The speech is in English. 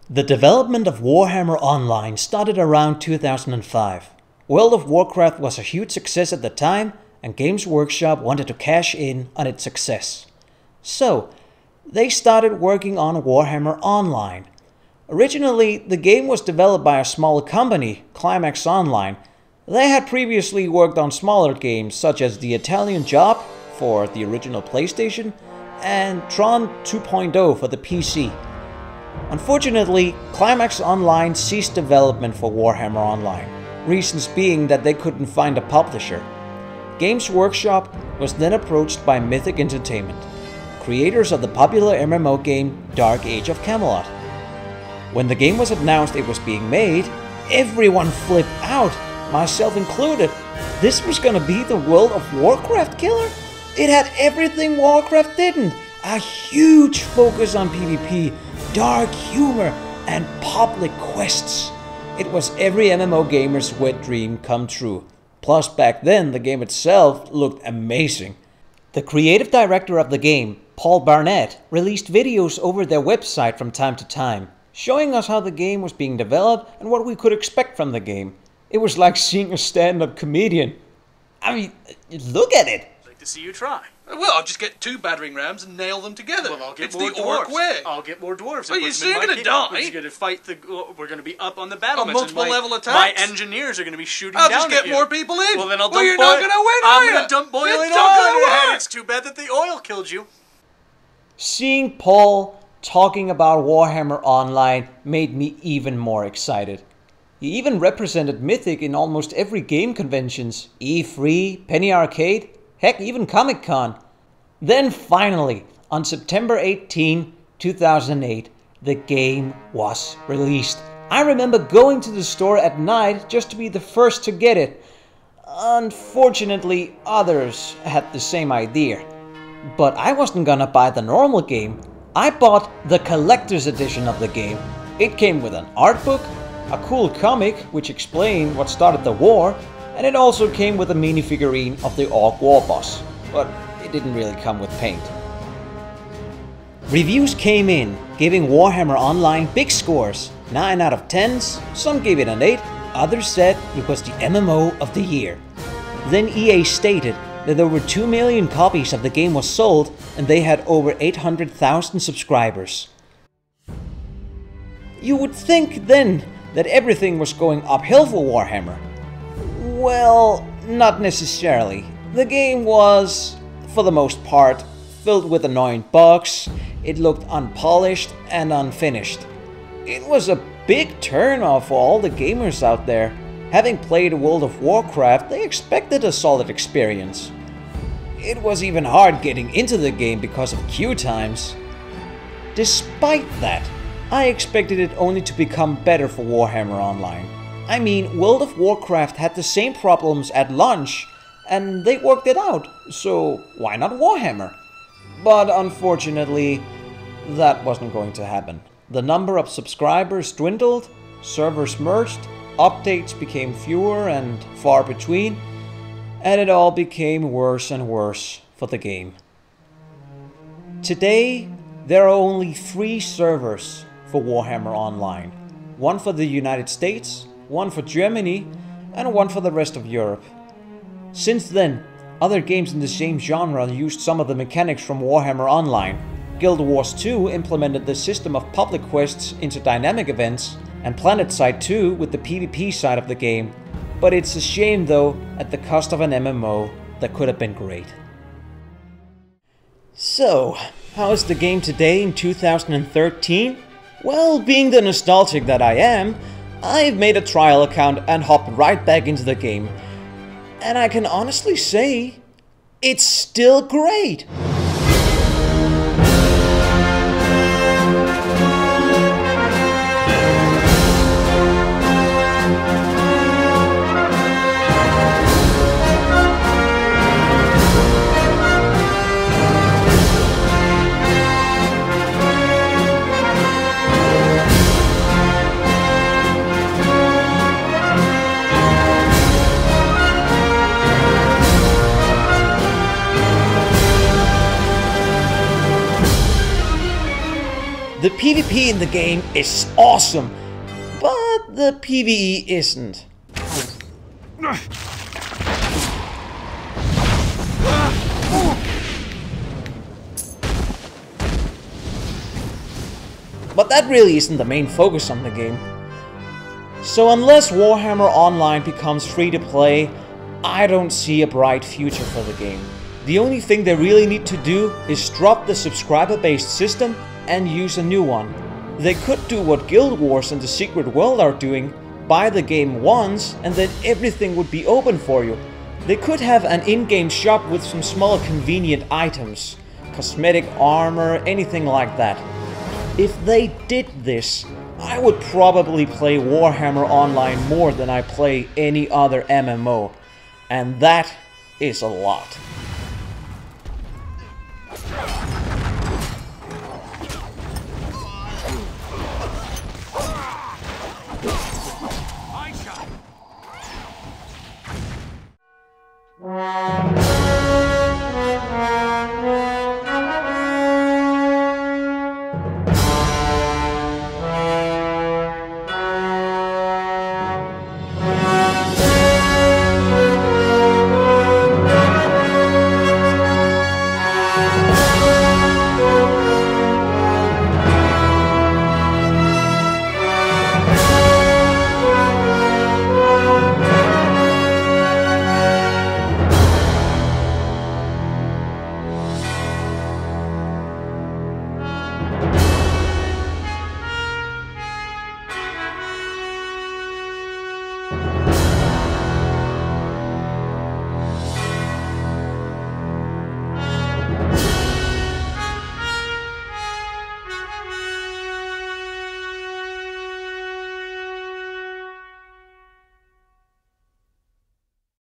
The development of Warhammer Online started around 2005. World of Warcraft was a huge success at the time, and Games Workshop wanted to cash in on its success. So, they started working on Warhammer Online. Originally, the game was developed by a smaller company, Climax Online. They had previously worked on smaller games such as The Italian Job for the original PlayStation and Tron 2.0 for the PC. Unfortunately, Climax Online ceased development for Warhammer Online, reasons being that they couldn't find a publisher. Games Workshop was then approached by Mythic Entertainment, creators of the popular MMO game Dark Age of Camelot. When the game was announced it was being made, everyone flipped out, myself included. This was gonna be the World of Warcraft killer? It had everything Warcraft didn't. A huge focus on PvP, dark humor, and public quests. It was every MMO gamer's wet dream come true. Plus, back then, the game itself looked amazing. The creative director of the game, Paul Barnett, released videos over their website from time to time, showing us how the game was being developed and what we could expect from the game. It was like seeing a stand-up comedian. I mean, look at it! I'd like to see you try. Well, I'll just get 2 battering rams and nail them together. Well, I'll get it's more the dwarves. orc way. I'll get more dwarves. Well, you're still gonna die. We're just gonna fight the. We're gonna be up on the battlements. multiple level attacks? My engineers are gonna be shooting I'll down just get at you. more people in. Well, then I'll dump Well, you're not gonna win, are I'm ya? gonna dump boiling It's oil not on gonna your head. work. It's too bad that the oil killed you. Seeing Paul talking about Warhammer Online made me even more excited. He even represented Mythic in almost every game conventions, E3, Penny Arcade, heck, even Comic-Con. Then finally, on September 18, 2008, the game was released. I remember going to the store at night just to be the first to get it. Unfortunately, others had the same idea. But I wasn't gonna buy the normal game. I bought the collector's edition of the game. It came with an art book, a cool comic which explained what started the war, and it also came with a minifigurine of the Orc War Boss. But it didn't really come with paint. Reviews came in, giving Warhammer Online big scores, 9 out of 10s, some gave it an 8, others said it was the MMO of the year. Then EA stated that over 2 million copies of the game was sold and they had over 800,000 subscribers. You would think then that everything was going uphill for Warhammer. Well, not necessarily. The game was, for the most part, filled with annoying bugs, it looked unpolished and unfinished. It was a big turn-off for all the gamers out there. Having played World of Warcraft, they expected a solid experience. It was even hard getting into the game because of queue times. Despite that, I expected it only to become better for Warhammer Online. I mean, World of Warcraft had the same problems at launch, and they worked it out, so why not Warhammer? But unfortunately, that wasn't going to happen. The number of subscribers dwindled, servers merged, updates became fewer and far between, and it all became worse and worse for the game. Today, there are only 3 servers for Warhammer Online. One for the United States, one for Germany, and one for the rest of Europe. Since then, other games in the same genre used some of the mechanics from Warhammer Online. Guild Wars 2 implemented the system of public quests into dynamic events, and PlanetSide 2 with the PvP side of the game. But it's a shame though, at the cost of an MMO that could have been great. So, how is the game today in 2013? Well, being the nostalgic that I am, I've made a trial account and hopped right back into the game. And I can honestly say, it's still great! The PvP in the game is awesome, but the PvE isn't. But that really isn't the main focus on the game. So unless Warhammer Online becomes free to play, I don't see a bright future for the game. The only thing they really need to do is drop the subscriber-based system and use a new one. They could do what Guild Wars and the Secret World are doing, buy the game once and then everything would be open for you. They could have an in-game shop with some small convenient items, cosmetic armor, anything like that. If they did this, I would probably play Warhammer Online more than I play any other MMO, and that is a lot.